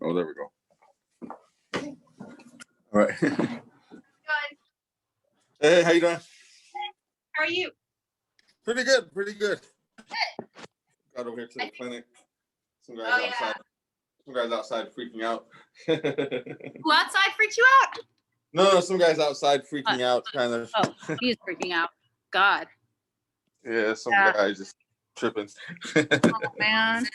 Oh, there we go. All right. Good. Hey, how you doing? How are you? Pretty good, pretty good. Got over here to the clinic. Some guys outside. Some guys outside freaking out. Who outside freaked you out? No, some guys outside freaking out, kind of. Oh, he's freaking out. God. Yeah, some guys just tripping. Oh, man.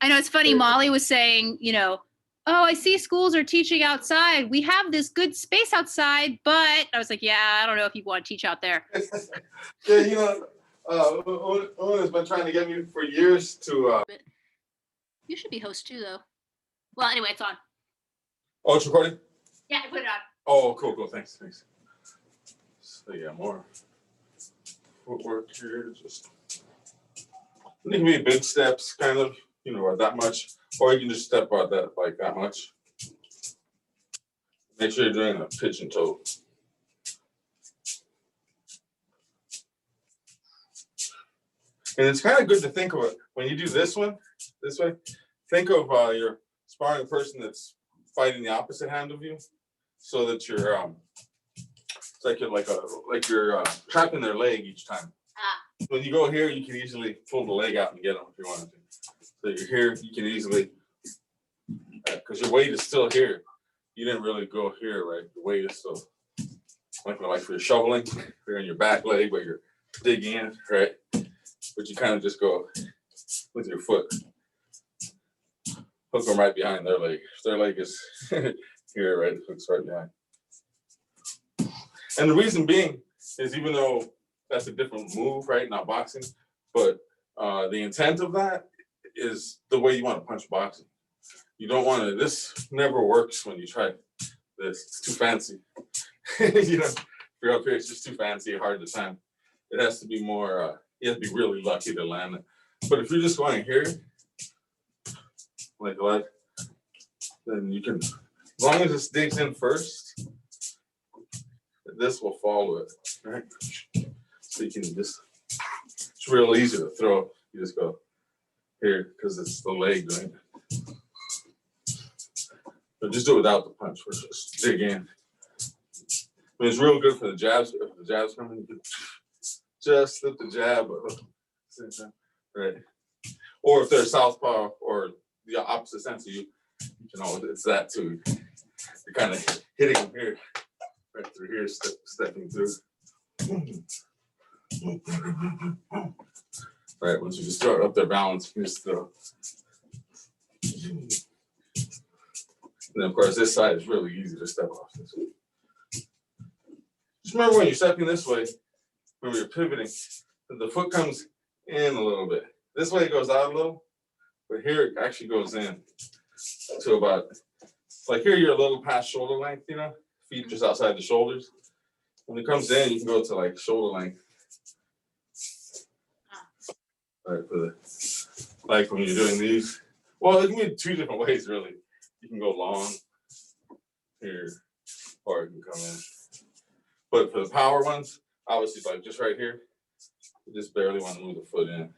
I know it's funny. Molly was saying, you know, oh, I see schools are teaching outside. We have this good space outside, but I was like, yeah, I don't know if you want to teach out there. Yeah, you know, Una has been trying to get me for years to. You should be host too, though. Well, anyway, it's on. Oh, it's recording? Yeah, I put it on. Oh, cool. Thanks. So, yeah, more footwork here. Just. It can be big steps, kind of, you know, that much. Or you can just step out that, like that much. Make sure you're doing a pitch and toe. And it's kind of good to think of it when you do this one, this way. Think of your sparring person that's fighting the opposite hand of you, so that you're it's like you're trapping their leg each time. When you go here, you can easily pull the leg out and get them if you wanted to. So you're here, you can easily, because your weight is still here. You didn't really go here, right? The weight is still like for your shoveling, you're on your back leg where you're digging in, right? But you kind of just go with your foot. Hook them right behind their leg. If their leg is here, right? The hook's right behind. And the reason being is even though that's a different move, right? Not boxing, but the intent of that is the way you want to punch boxing. You don't want to, this never works when you try this. It's too fancy. You know, if you're up here, it's just too fancy, hard to time. It has to be more, you have to be really lucky to land it. But if you're just going here, like that, then you can, as long as this digs in first, this will follow it, right? So you can just, it's real easy to throw. You just go here because it's the leg doing it. But just do it without the punch. Just dig in. I mean, it's real good for the jabs. If the jabs come in, you can just slip the jab, right? Or if they're southpaw or the opposite sense of you, you can always, it's that too. You're kind of hitting them here, right through here, stepping through. Right, once you just throw it up their balance, you just throw. And then of course, this side is really easy to step off. Just remember when you're stepping this way, when you're pivoting, the foot comes in a little bit. This way it goes out a little, but here it actually goes in to about, like here you're a little past shoulder length, you know, feet just outside the shoulders. When it comes in, you can go to like shoulder length. All right, for the, like when you're doing these, well, it can be two different ways really. You can go long here, or it can come in. But for the power ones, obviously like just right here, you just barely want to move the foot in.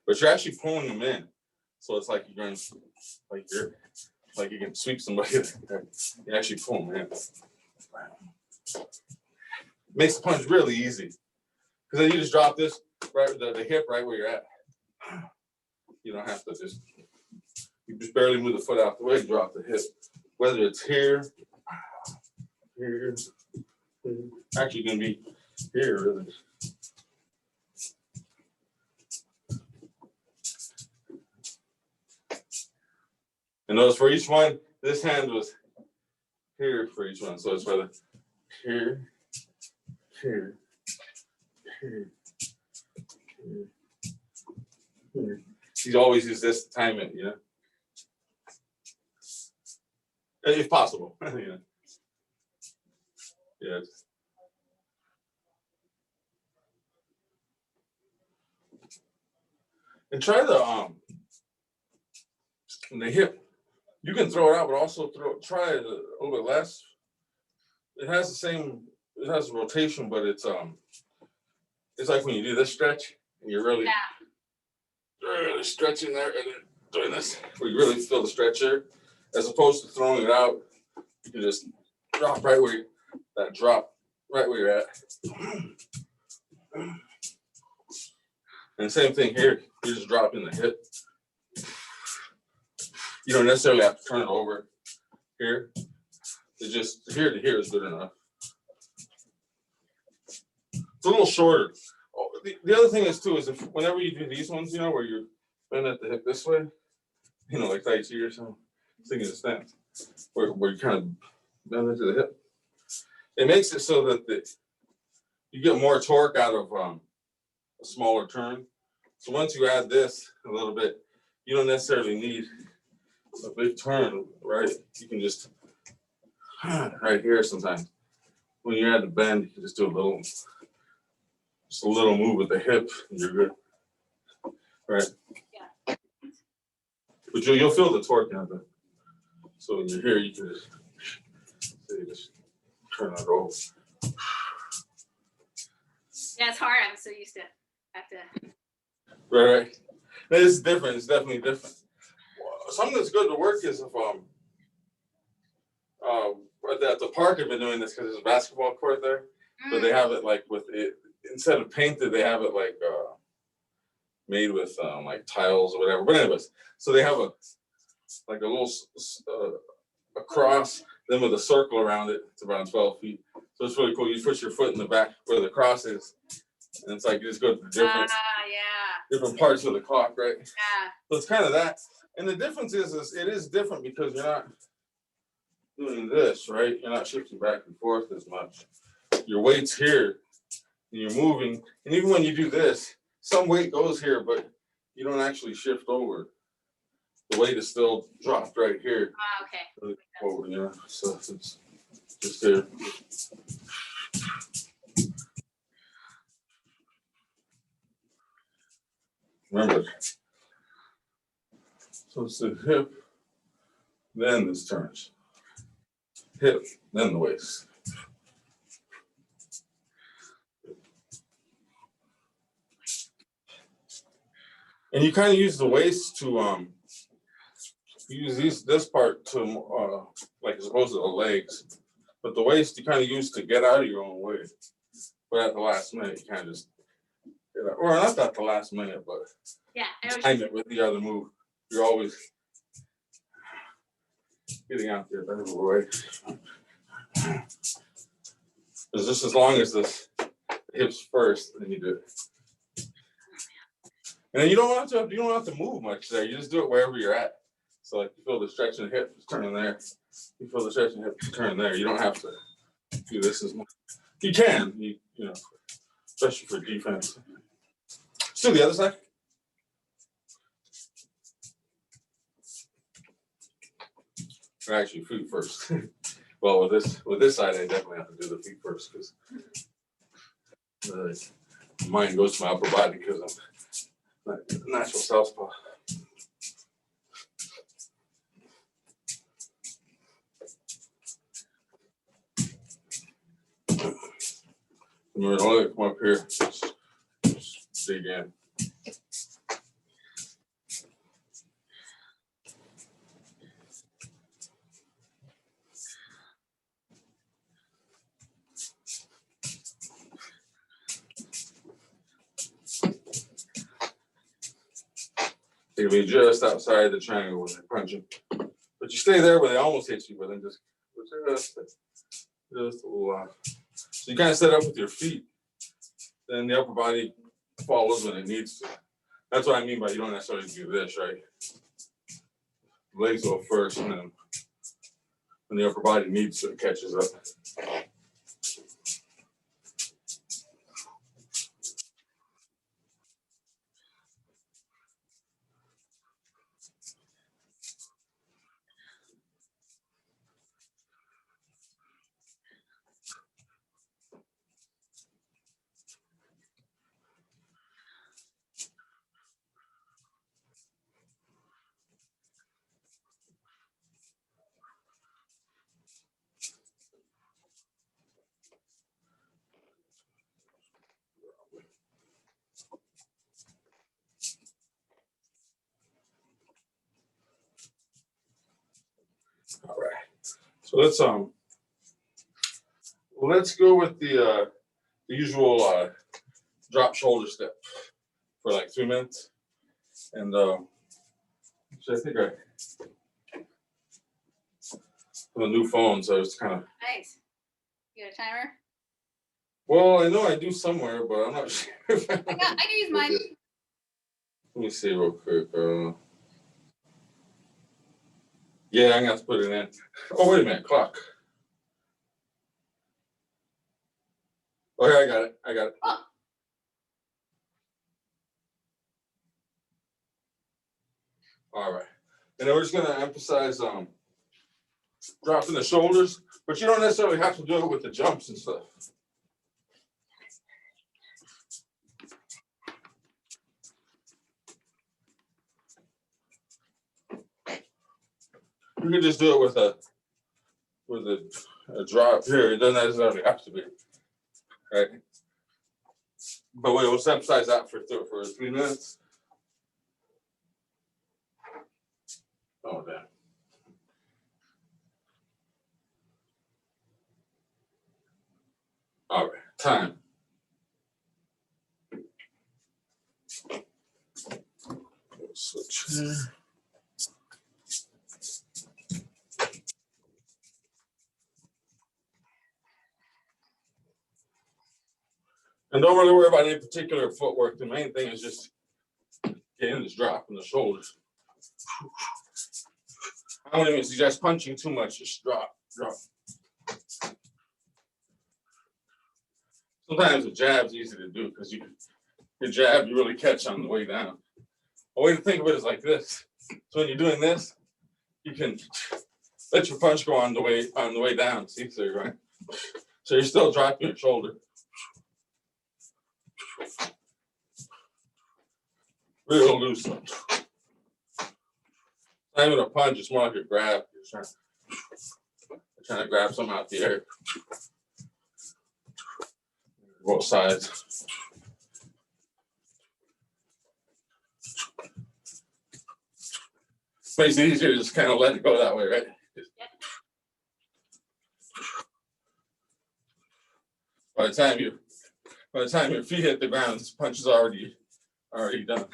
But you're actually pulling them in. So it's like you're going, like you can sweep somebody. You actually pull them in. Makes the punch really easy. Because then you just drop this, right, the hip right where you're at. You don't have to just, you just barely move the foot out the way, drop the hip. Whether it's here, actually gonna be here really. And notice for each one, this hand was here for each one. So it's whether here, here, here, here, here. You always use this to time it, you know? If possible, you know? Yeah. And try the hip. You can throw it out, but also try it a little bit less. It has the same, it has rotation, but it's like when you do this stretch and you're really stretching there and then doing this, where you really feel the stretch here. as opposed to throwing it out, you can just drop right where you're at. And same thing here, you just drop in the hip. You don't necessarily have to turn it over here. It's just here to here is good enough. It's a little shorter. Oh, the other thing is too is if whenever you do these ones, you know, where you're bending at the hip this way, you know, like Tai Chi or something, thinking of stance, where you kind of bend into the hip, it makes it so that you get more torque out of a smaller turn. So once you add this a little bit, you don't necessarily need a big turn, right? You can just right here sometimes. When you add the bend, you can just do just a little move with the hip, and you're good, right? Yeah. But you'll feel the torque in it. So when you're here, you can just turn it over. Yeah, it's hard. I'm so used to have to. Right. It's different. It's definitely different. Something that's good to work is if at the park I've been doing this because there's a basketball court there, but they have it like with it instead of painted, they have it like made with like tiles or whatever. But anyways, so they have a little a cross, then with a circle around it. It's around 12 feet. So it's really cool. You put your foot in the back where the cross is, and it's like you just go to the different parts of the clock, right? Yeah. So it's kind of that. And the difference is it is different because you're not doing this, right? You're not shifting back and forth as much. Your weight's here, and you're moving. And even when you do this, some weight goes here, but you don't actually shift over. The weight is still dropped right here. Okay. Over, you know, so it's just there. Remember, so it's the hip, then this turns. Hip, then the waist. And you kind of use the waist to use this part to like as opposed to the legs, but the waist you kind of use to get out of your own way. But at the last minute, you kind of just get out. Or not at the last minute, but time it with the other move. You're always getting out there better way. It's just as long as the hips first, then you do it. And then you don't have to move much there. You just do it wherever you're at. So like you feel the stretch in the hip, just turn there. You feel the stretch in the hip, just turn there. You don't have to do this as much. You can, you know, especially for defense. Let's do the other side. Or actually, feet first. Well, with this side, I definitely have to do the feet first because the mind goes to my upper body because I'm not natural southpaw. Remember, don't let it come up here. Just dig in. You'll be just outside the triangle when they're punching. But you stay there where they almost hit you, but then just a little off. So you kind of set up with your feet. Then the upper body follows when it needs to. That's what I mean by you don't necessarily do this, right? Legs go first, and then when the upper body needs to, it catches up. So let's go with the usual drop shoulder step for like 3 minutes. And so I think I have a new phone, so it's kind of. Nice. You got a timer? Well, I know I do somewhere, but I'm not sure. I can use mine. Let me see real quick. Yeah, I'm gonna have to put it in. Oh, wait a minute, clock. Okay, I got it. Oh. All right, and then we're just gonna emphasize dropping the shoulders, but you don't necessarily have to do it with the jumps and stuff. You can just do it with a drop here. It doesn't necessarily have to be, right? But wait, we'll emphasize that for 3 minutes. Oh damn. All right, time. Switch here. And don't really worry about any particular footwork. The main thing is just getting this drop in the shoulders. I don't even suggest punching too much, just drop. Sometimes the jab's easy to do because your jab you really catch on the way down. A way to think of it is like this. So when you're doing this, you can let your punch go on the way down. See, so you're right. So you're still dropping your shoulder. Real loose. Not even a punch, it's more like a grab. You're trying to grab something out the air. Both sides. Makes it easier to just kind of let it go that way, right? Yep. By the time your feet hit the ground, this punch is already done.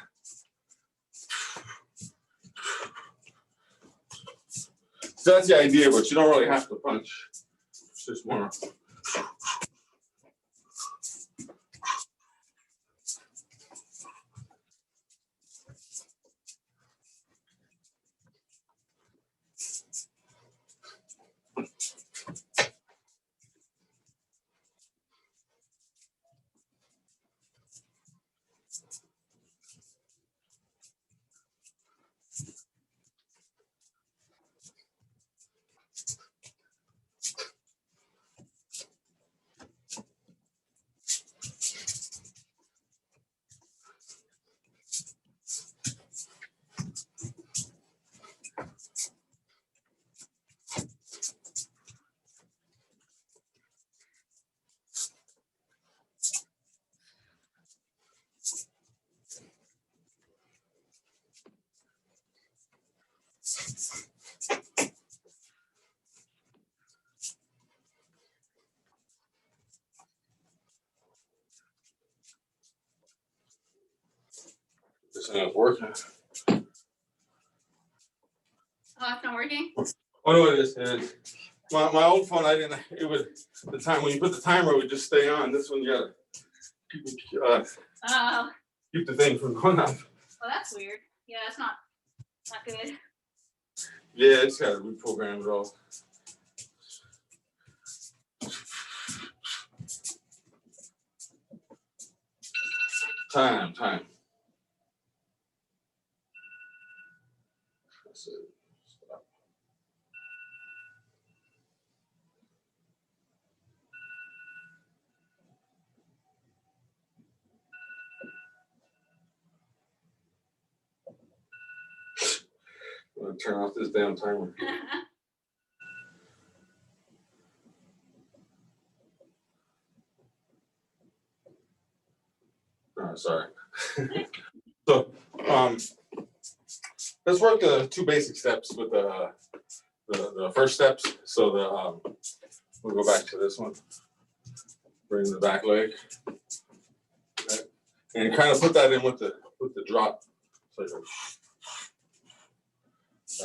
So that's the idea, but you don't really have to punch. It's just more. This ain't working. Oh, it's not working? Oh no, it is. My old phone, I didn't. It would the time when you put the timer, it would just stay on. This one, you gotta keep the thing from going off. Well, that's weird. Yeah, it's not good. Yeah, I just gotta reprogram it all. Time. That's it. Stop. I'm gonna turn off this damn timer. Oh, sorry. So, let's work the 2 basic steps with the the first steps. So we'll go back to this one. Bring the back leg. Okay. And kind of put that in with the drop. So,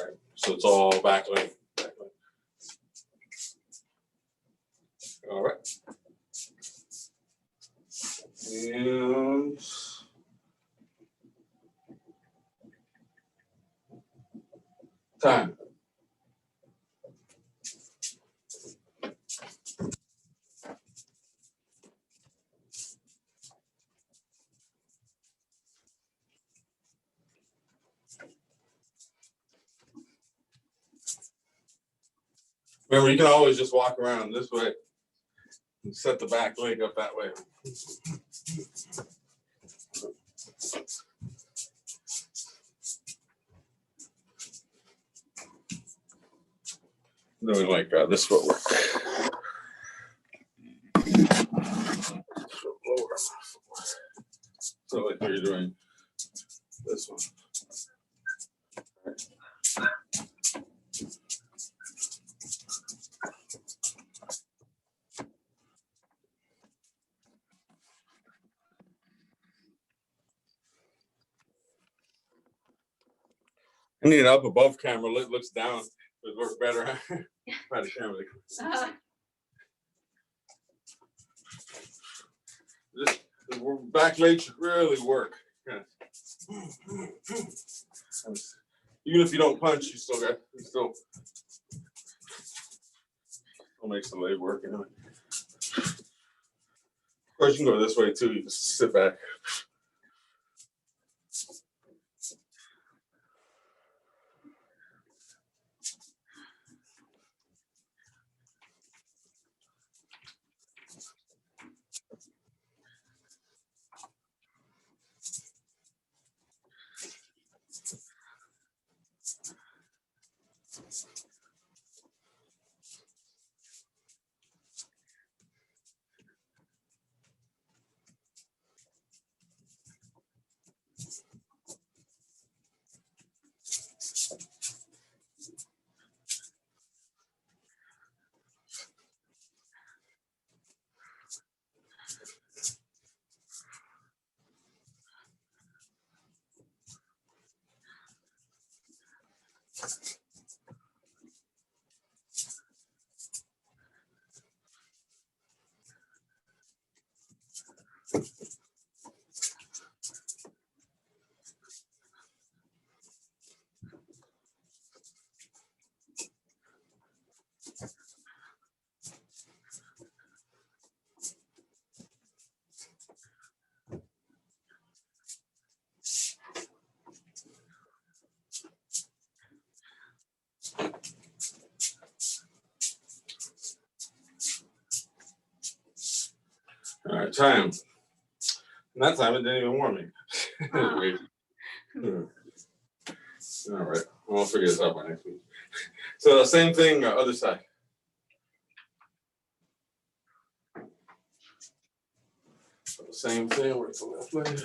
right. So it's all back leg. Back leg. All right. And time. Remember, you can always just walk around this way and set the back leg up that way. Doing like this footwork. So like you're doing this one. I need it up above camera. It looks down. It would work better. By the camera. This, the back leg should really work. Even if you don't punch, you still makes the leg work. You know? Of course, you can go this way too. You can sit back. All right, time. And that time it didn't even warm me. Wait. All right, we'll figure this out by next week. So same thing, other side. Same thing, work the left leg.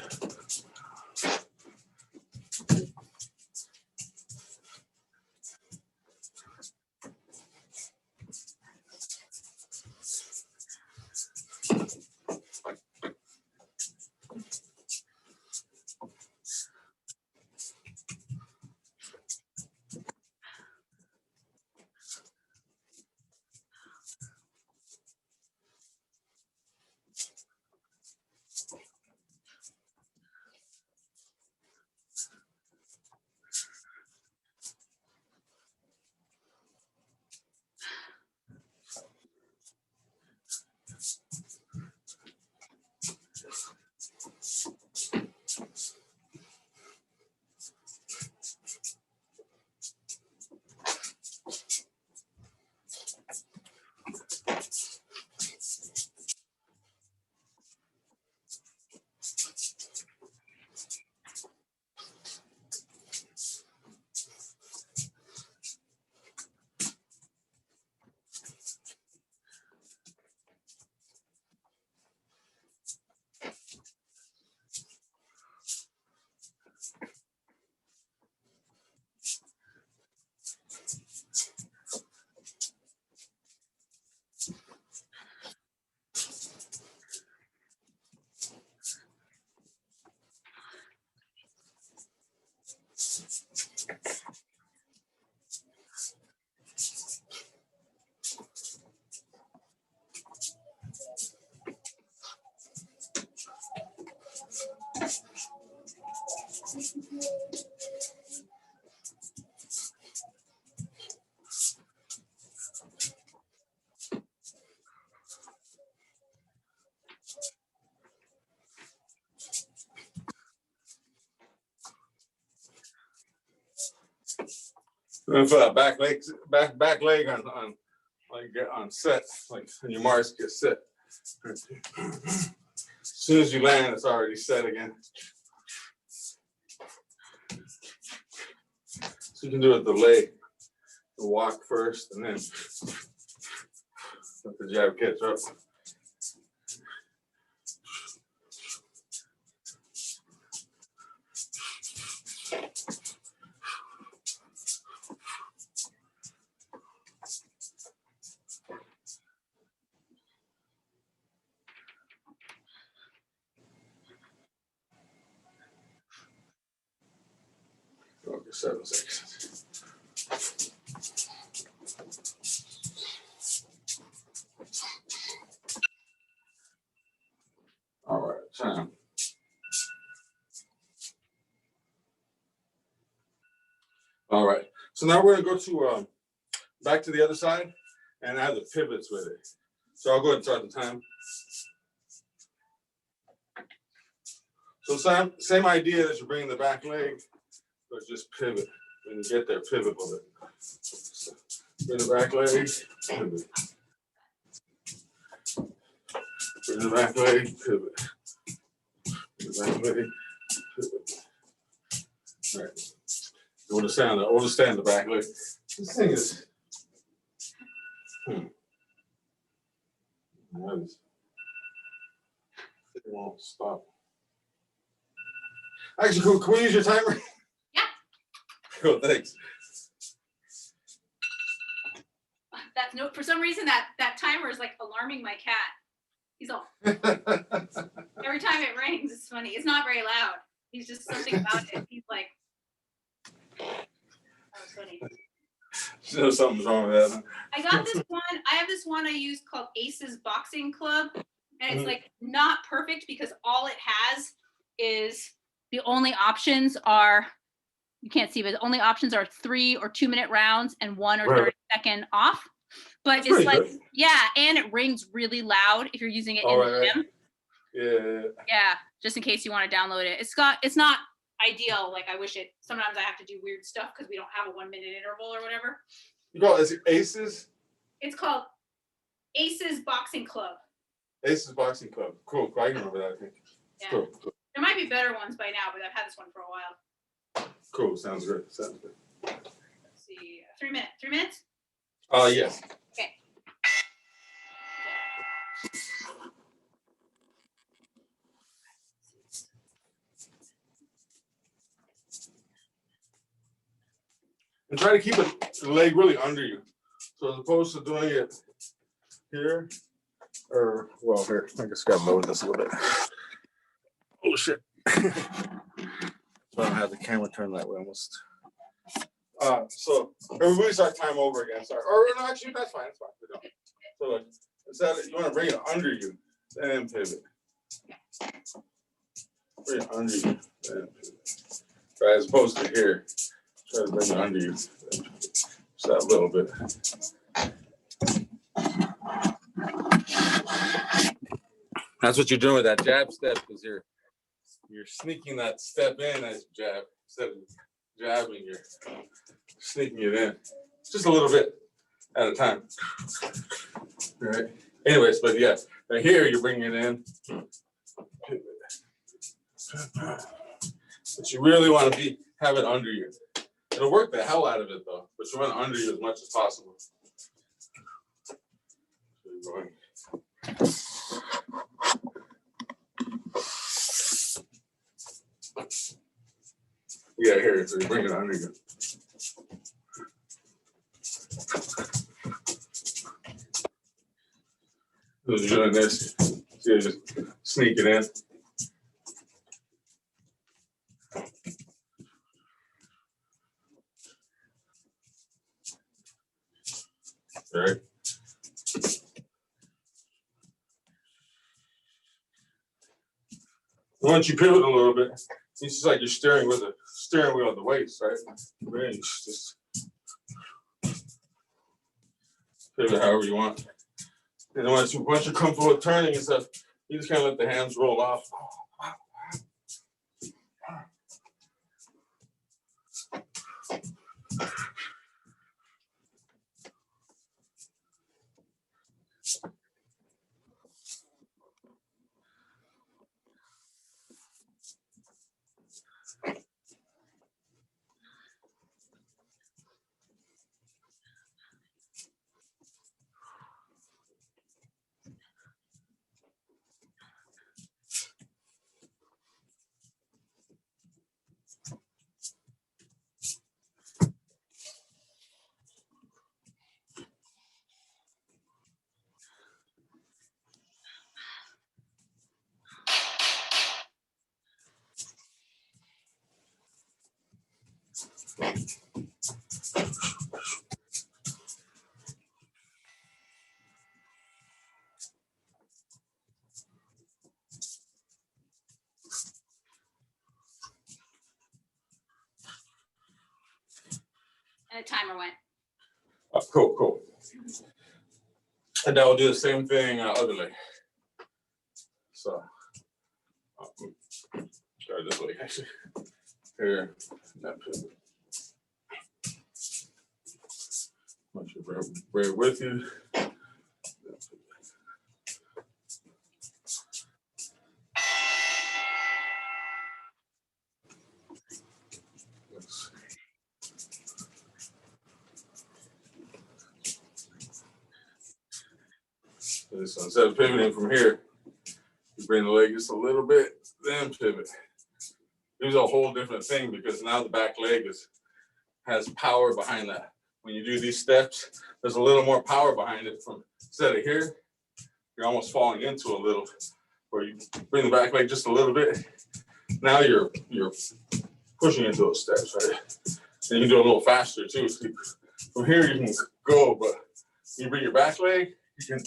And for that back leg on like get on set, like when your marks get set. As soon as you land, it's already set again. So you can do it the leg, the walk first, and then let the jab catch up. Okay, 7 seconds. All right, time. All right, so now we're gonna go to back to the other side and add the pivots with it. So I'll go ahead and start the time. So same idea as you're bringing the back leg, but just pivot. When you get there, pivot with it. Bring the back leg, pivot. Bring the back leg, pivot. Bring the back leg, pivot. All right. We'll just stay on the back leg. This thing is. Nice. It won't stop. Actually, can we use your timer? Yeah. Cool, thanks. That's no. For some reason, that timer is like alarming my cat. He's all every time it rings. It's funny. It's not very loud. He's just something about it. He's like, that was funny. You know something's wrong with that. Huh? I got this one. I have this one I use called Aces Boxing Club, and it's like not perfect because all it has is the only options are, you can't see, but the only options are 3 or 2 minute rounds and 1 or 30-second off. But it's like, good. Yeah, and it rings really loud if you're using it in the gym. Yeah. Yeah, just in case you want to download it. It's not ideal. Like I wish it. Sometimes I have to do weird stuff because we don't have a 1 minute interval or whatever. You call it Aces? It's called Aces Boxing Club. Aces Boxing Club. Cool. I can remember that. I think. Yeah. Cool. There might be better ones by now, but I've had this one for a while. Cool. Sounds good. Let's see. 3 minutes. 3 minutes? Yes. Okay. And try to keep the leg really under you. So as opposed to doing it here, or well, here, I just gotta lower this a little bit. Oh shit. So I don't have the camera turned that way almost. So everybody start time over again. Sorry. Or no, actually that's fine. It's fine. So like, instead you want to bring it under you, then pivot. Bring it under you, then pivot. Right, as opposed to here. Try to bring it under you. Just that little bit. That's what you're doing with that jab step, because you're sneaking that step in as you jab. Instead of jabbing, you're sneaking it in. Just a little bit at a time. All right. Anyways, but yeah, now here you're bringing it in. But you really want to have it under you. It'll work the hell out of it though, but you want it under you as much as possible. So you're going. Yeah, here, so you bring it under you. So you're doing this, so you just sneak it in. All right. Once you pivot a little bit, it's just like you're steering with a steering wheel of the waist, right? Right. Just pivot however you want. And then once you're comfortable with turning and stuff, you just kind of let the hands roll off. And the timer went. Cool, cool. And now we'll do the same thing other leg. So, start this way actually. Here, that pivot. Once you bear with you. So instead of pivoting from here, you bring the leg just a little bit, then pivot. It was a whole different thing because now the back leg has power behind that. When you do these steps, there's a little more power behind it. From instead of here, you're almost falling into a little, where you bring the back leg just a little bit. Now you're pushing into those steps, right? And you can do it a little faster too. So from here you can go, but you bring your back leg, you can.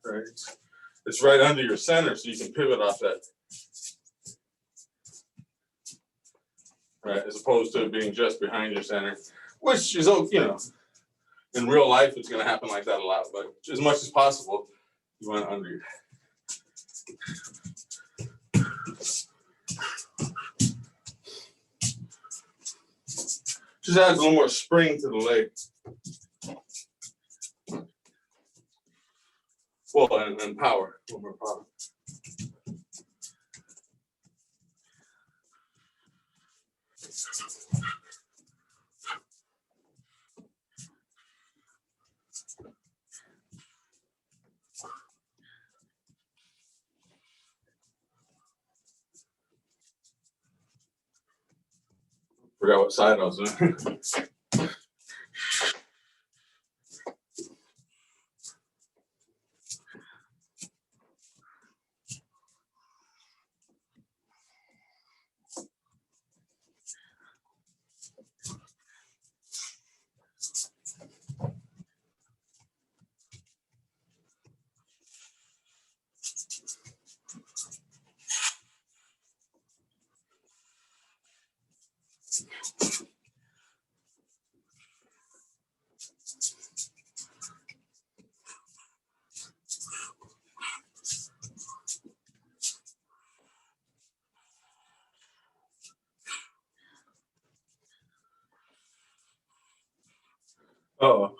Right, it's right under your center, so you can pivot off that. Right, as opposed to being just behind your center, which is, you know, in real life it's going to happen like that a lot. But as much as possible, you want under your. Just adds a little more spring to the leg. Well, and power, a little more power. Forgot what side I was on. Uh-oh.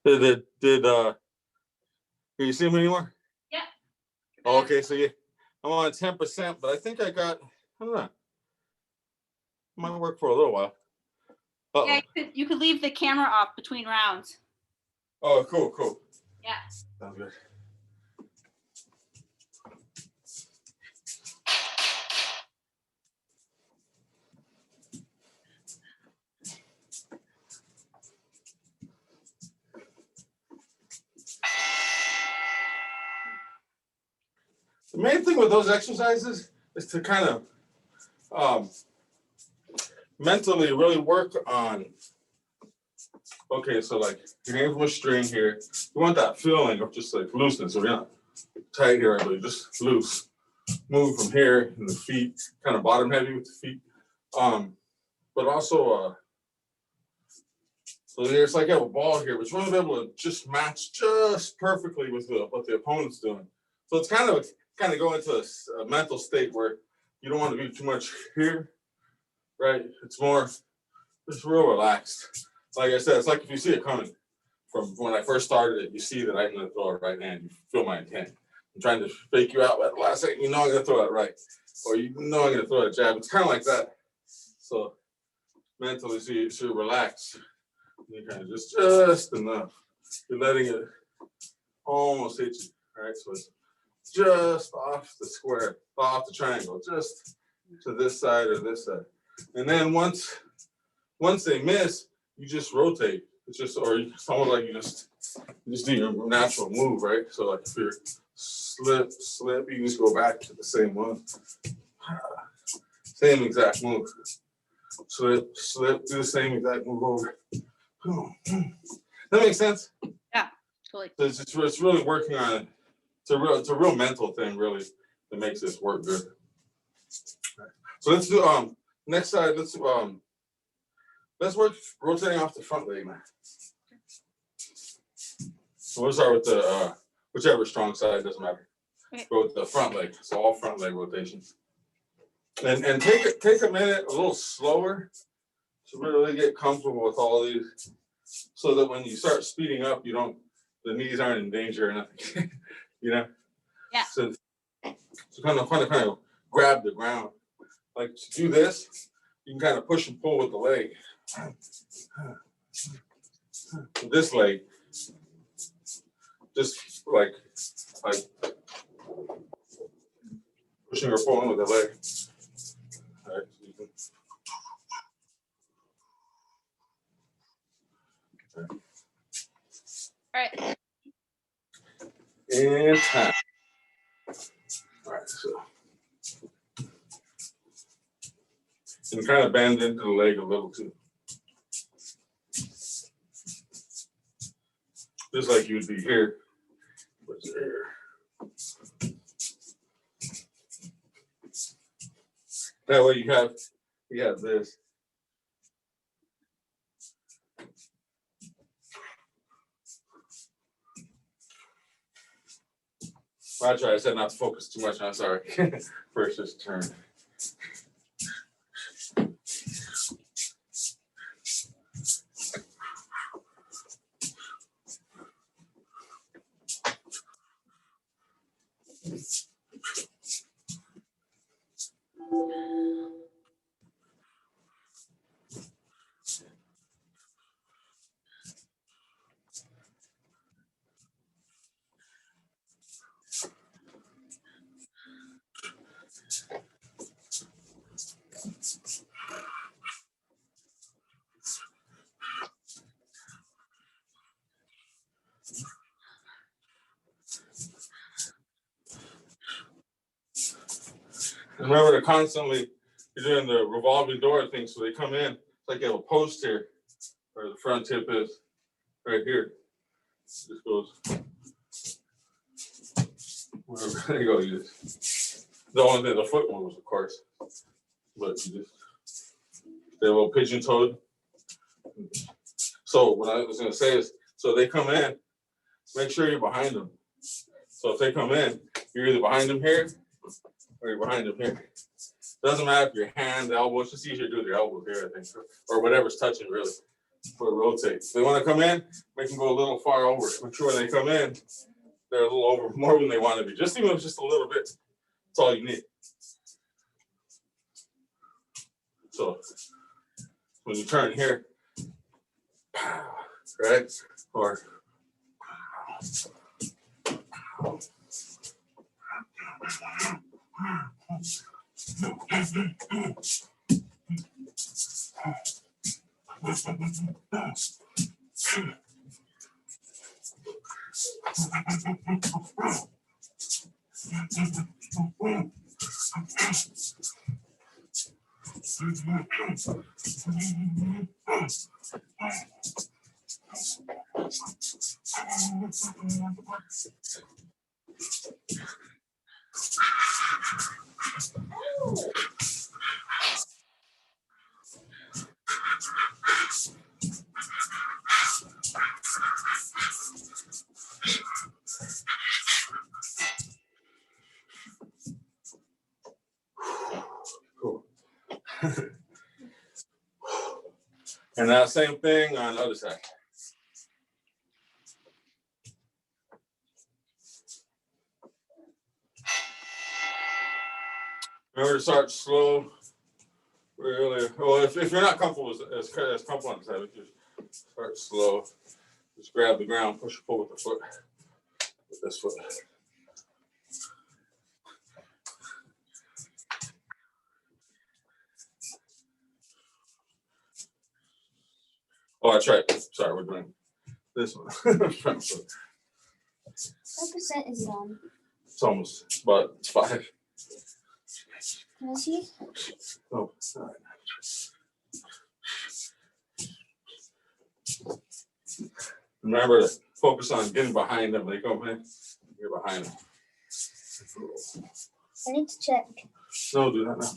Did can you see me anymore? Yeah. Oh, okay, so I'm on 10%, but I think I don't know. Might work for a little while. Uh-oh. Yeah, you could leave the camera off between rounds. Oh, cool. Yeah. Sounds good. The main thing with those exercises is to kind of mentally really work on, okay, so like you're hanging from a string here. You want that feeling of just like looseness. So you're not tight here, but you're just loose. Move from here and the feet, kind of bottom heavy with the feet. But also, so there's like you have a ball here, but you want to be able to just match just perfectly with what the opponent's doing. So it's kind of go into a mental state where you don't want to be too much here, right? It's more just real relaxed. Like I said, it's like if you see it coming from when I first started it, you see that I'm going to throw it right hand. You feel my intent. I'm trying to fake you out at the last second. You know I'm going to throw it right, or you know I'm going to throw a jab. It's kind of like that. So mentally, so you relax. You kind of just enough. You're letting it almost hit you, right? So it's just off the square, off the triangle, just to this side or this side. And then once they miss, you just rotate. It's just, or it's almost like you just do your natural move, right? So like if you're slip, you can just go back to the same one. Same exact move. Slip, do the same exact move over. That makes sense? Yeah, totally. So it's really working on it. It's a real mental thing, really, that makes this work good. Right. So let's do next side. Let's work rotating off the front leg, man. So we'll start with the whichever strong side, doesn't matter. Okay. Go with the front leg. So all front leg rotations. And take a minute, a little slower, to really get comfortable with all these, so that when you start speeding up, the knees aren't in danger or nothing. You know? Yeah. So kind of grab the ground. Like to do this, you can kind of push and pull with the leg. This leg, just like pushing or pulling with the leg. All right, so you can, All right. and time. All right, so and kind of bend into the leg a little too. Just like you'd be here. But there. That way you have this. I said not to focus too much. I'm sorry. First, just turn. Remember to constantly, you're doing the revolving door thing, so they come in. It's like you have a post here, where the front tip is right here. Just goes. There you go. The only thing, the foot moves, of course, but you just they're a little pigeon-toed. So what I was going to say is, so they come in, make sure you're behind them. So if they come in, you're either behind them here or you're behind them here. Doesn't matter if your hand, the elbow, it's just easier to do with your elbow here, I think, or whatever's touching really. For it rotates. If they want to come in, make them go a little far over. Make sure when they come in, they're a little over more than they want to be. Just even if it's just a little bit, that's all you need. So when you turn here, right? Or Cool. And now same thing on the other side. Remember to start slow, really. Well, if you're not comfortable as comfortable on the side, just start slow. Just grab the ground, push and pull with the foot, with this foot. Oh, that's right. Sorry, we're doing this one. What percent is it on? It's almost, but it's 5. Can I see? Oh, all right. Remember to focus on getting behind them. When they come in, you're behind them. I need to check. No, do that now.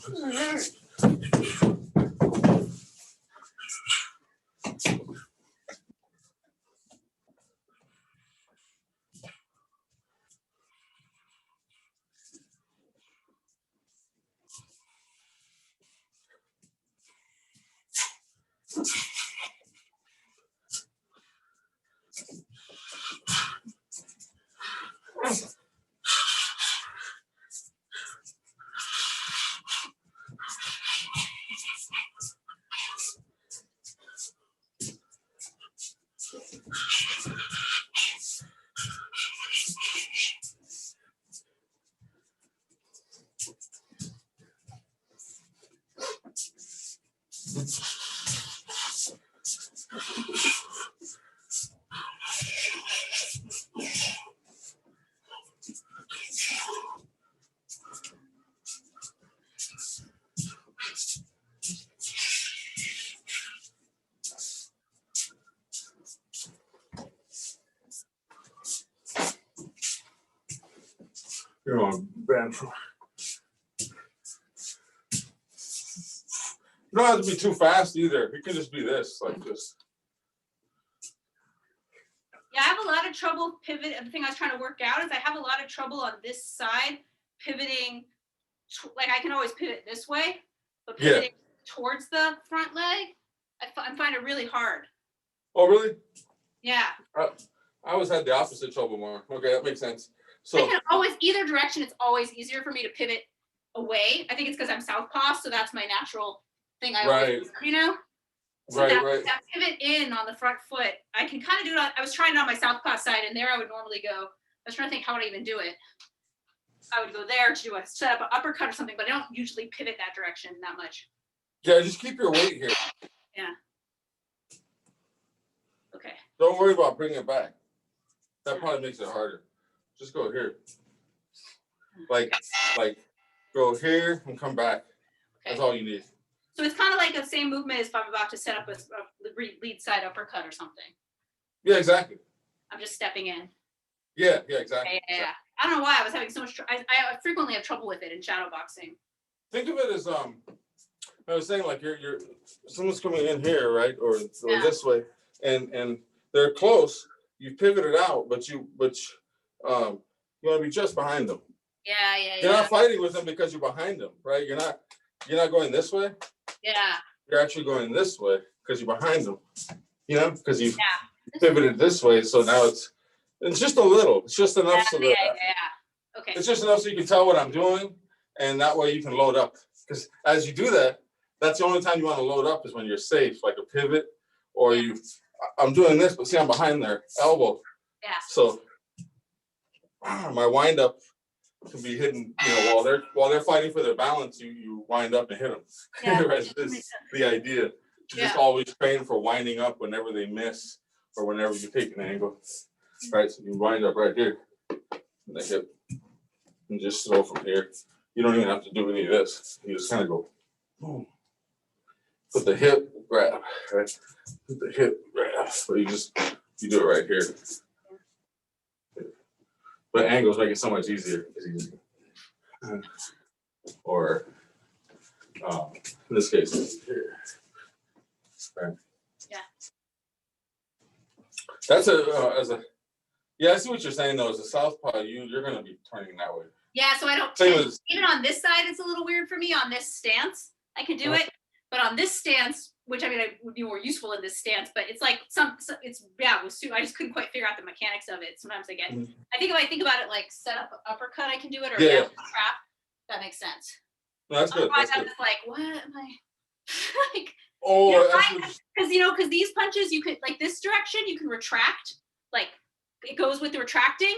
You're on bend. You don't have to be too fast either. It can just be this, like this. Yeah, I have a lot of trouble pivot. The thing I was trying to work out is I have a lot of trouble on this side pivoting. Like I can always pivot this way, but pivoting towards the front leg, I find it really hard. Oh, really? Yeah. I always had the opposite trouble more. Okay, that makes sense. I So can always, either direction, it's always easier for me to pivot away. I think it's because I'm southpaw, so that's my natural thing. I always do, you know? So that pivot in on the front foot, I can kind of do it on, I was trying it on my southpaw side, and there I would normally go. I was trying to think, how would I even do it? I would go there to do a set up an uppercut or something, but I don't usually pivot that direction that much. Yeah, just keep your weight here. Yeah. Okay. Don't worry about bringing it back. That probably makes it harder. Just go here. Like go here and come back. Okay. That's all you need. So it's kind of like the same movement as if I'm about to set up a lead side uppercut or something. Yeah, exactly. I'm just stepping in. Yeah, exactly. Yeah. I don't know why I was having so much. I frequently have trouble with it in shadow boxing. Think of it as I was saying, like you're someone's coming in here, right, or this way, and they're close. You pivoted out, but you want to be just behind them. Yeah. You're not fighting with them because you're behind them, right? You're not going this way. Yeah. You're actually going this way because you're behind them. You know, because you pivoted this way, so now it's just a little. It's just enough so that Okay. it's just enough so you can tell what I'm doing, and that way you can load up. Because as you do that, that's the only time you want to load up is when you're safe, like a pivot, or I'm doing this, but see, I'm behind their elbow. Yeah. So my wind up can be hidden, while they're fighting for their balance, you wind up and hit them. Yeah. Right? This is the idea. To just always train for winding up whenever they miss or whenever you take an angle. Right? So you wind up right here in the hip and just throw from here. You don't even have to do any of this. You just kind of go boom. Put the hip grab, right? Put the hip grab. So you do it right here. But angles make it so much easier. or in this case, here. Right. Yeah. That's yeah, I see what you're saying though. As a southpaw, you're gonna be turning that way. Yeah, so I don't Same tend, as even on this side, it's a little weird for me. On this stance, I can do it, but on this stance, which I mean, I would be more useful in this stance, but it's like it's yeah, I just couldn't quite figure out the mechanics of it. Sometimes I get, I think if I think about it like set up uppercut, I can do it, or Yeah, down yeah. trap. That makes sense. no, that's good. Otherwise, That's I'm good. just like, what am I? Like, Oh, you know, that's what because these punches, you could like this direction, you can retract, like it goes with the retracting.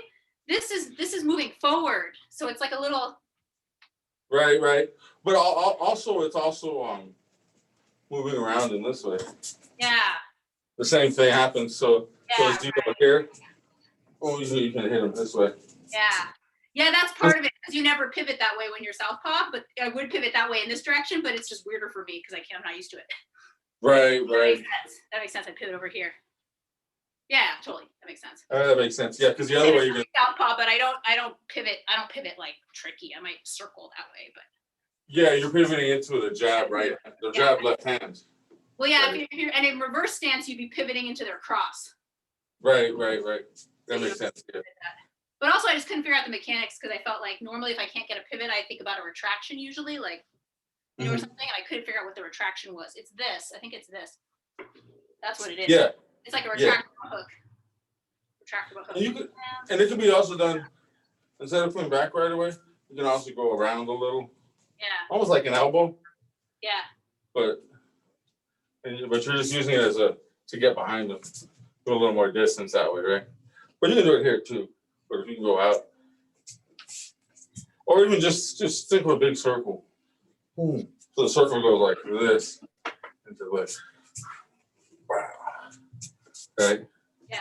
This is moving forward, so it's like a little. right. But also, it's also moving around in this way. Yeah. The same thing happens. So Yeah. as you go here, you can hit them this way. Yeah, that's part of it because you never pivot that way when you're southpaw, but I would pivot that way in this direction, but it's just weirder for me because I'm not used to it. Right. That makes sense. I pivot over here. Yeah, totally. That makes sense. That makes sense. Yeah, because the other way you're gonna. Southpaw, but I don't pivot. I don't pivot like tricky. I might circle that way, but. Yeah, you're pivoting into the jab, right? The jab left hand. Well, yeah, if you're and in reverse stance, you'd be pivoting into their cross. Right. That makes sense. Yeah. But also, I just couldn't figure out the mechanics because I felt like normally if I can't get a pivot, I think about a retraction usually, like or something, and I couldn't figure out what the retraction was. It's this. I think it's this. That's what it is. Yeah. It's like a retractable hook. Retractable hook. And you could, and it can be also done instead of putting back right away. You can also go around a little. Yeah. Almost like an elbow. Yeah. But you're just using it as to get behind them, do a little more distance that way, right? But you can do it here too. But if you can go out, or even just think of a big circle. So the circle goes like this into this. Wow. Right. Yeah.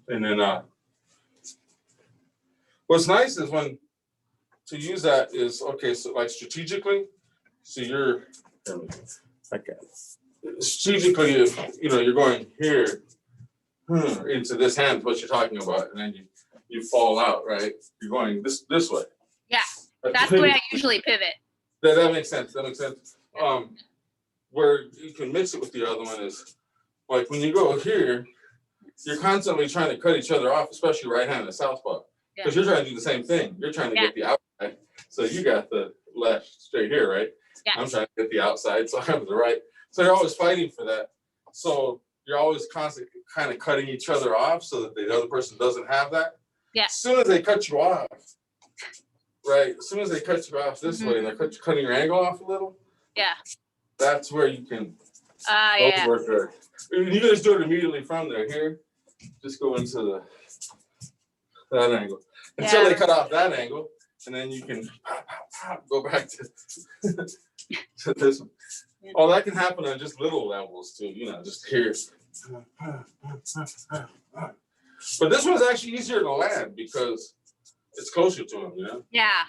And then what's nice is when to use that is okay. So like strategically, so you're okay. Strategically, if you're going here into this hand, what you're talking about, and then you fall out, right? You're going this way. Yeah, that's the way I usually pivot. That makes sense. Where you can mix it with the other one is like when you go here, you're constantly trying to cut each other off, especially right hand and southpaw, because you're trying to do the same thing. You're trying to get the outside, so you got the left straight here, right? Yeah. I'm trying to get the outside, so I have the right. So you're always fighting for that. So you're always constantly kind of cutting each other off so that the other person doesn't have that. Yeah. As soon as they cut you off, right? As soon as they cut you off this way and they're cutting your angle off a little. Yeah. That's where you can Yeah. work there. You can just do it immediately from there. Here, just go into that angle until they cut off that angle, and then you can go back to this one. Yeah. Oh, that can happen on just little levels too. Just here. But this one's actually easier to land because it's closer to him. Yeah,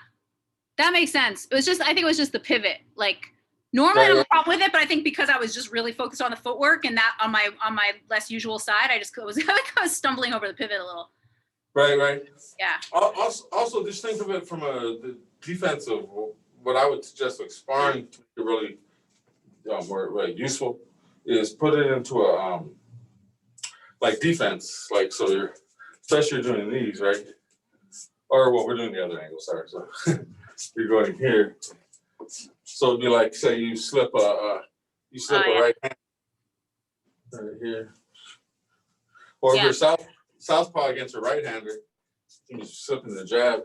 that makes sense. I think it was just the pivot. Like normally I don't have a problem with it, but I think because I was just really focused on the footwork and that on my less usual side, I was stumbling over the pivot a little. Right. Yeah. Also, just think of it from the defensive. What I would suggest like sparring to be really really useful is put it into a like defense, like so you're especially you're doing these, right? Or we're doing the other angle, sorry. So you're going here. So it'd be like say you slip a right hand right here. Or if you're southpaw against a right-hander, you can just slip in the jab.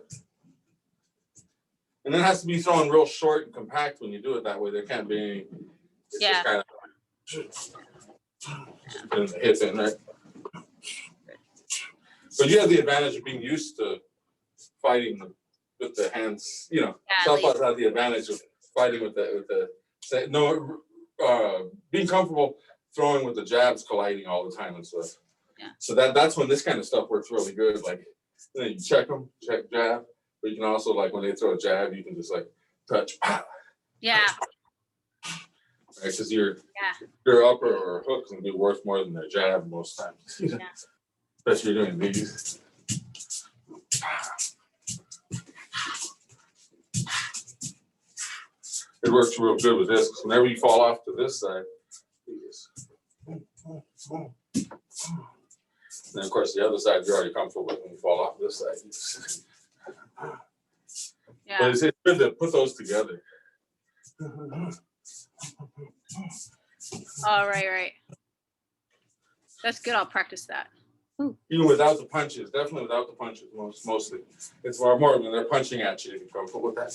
And it has to be thrown real short and compact when you do it that way. There can't be any. It's just kind of hit in, right? But you have the advantage of being used to fighting with the hands. Southpaws have the advantage of fighting with being comfortable throwing with the jabs colliding all the time and stuff. Yeah. So that's when this kind of stuff works really good. Like you check them, check jab, but you can also like when they throw a jab, you can just like touch. Yeah. Right, because your upper or hook can be worth more than their jab most times. Yeah. Especially doing these. It works real good with this, 'cause whenever you fall off to this side, you just. And of course, the other side you're already comfortable with when you fall off this side. you just- Yeah. But it's good to put those together. All right. That's good. I'll practice that. Even without the punches, definitely without the punches, mostly. It's more when they're punching at you, you're comfortable with that.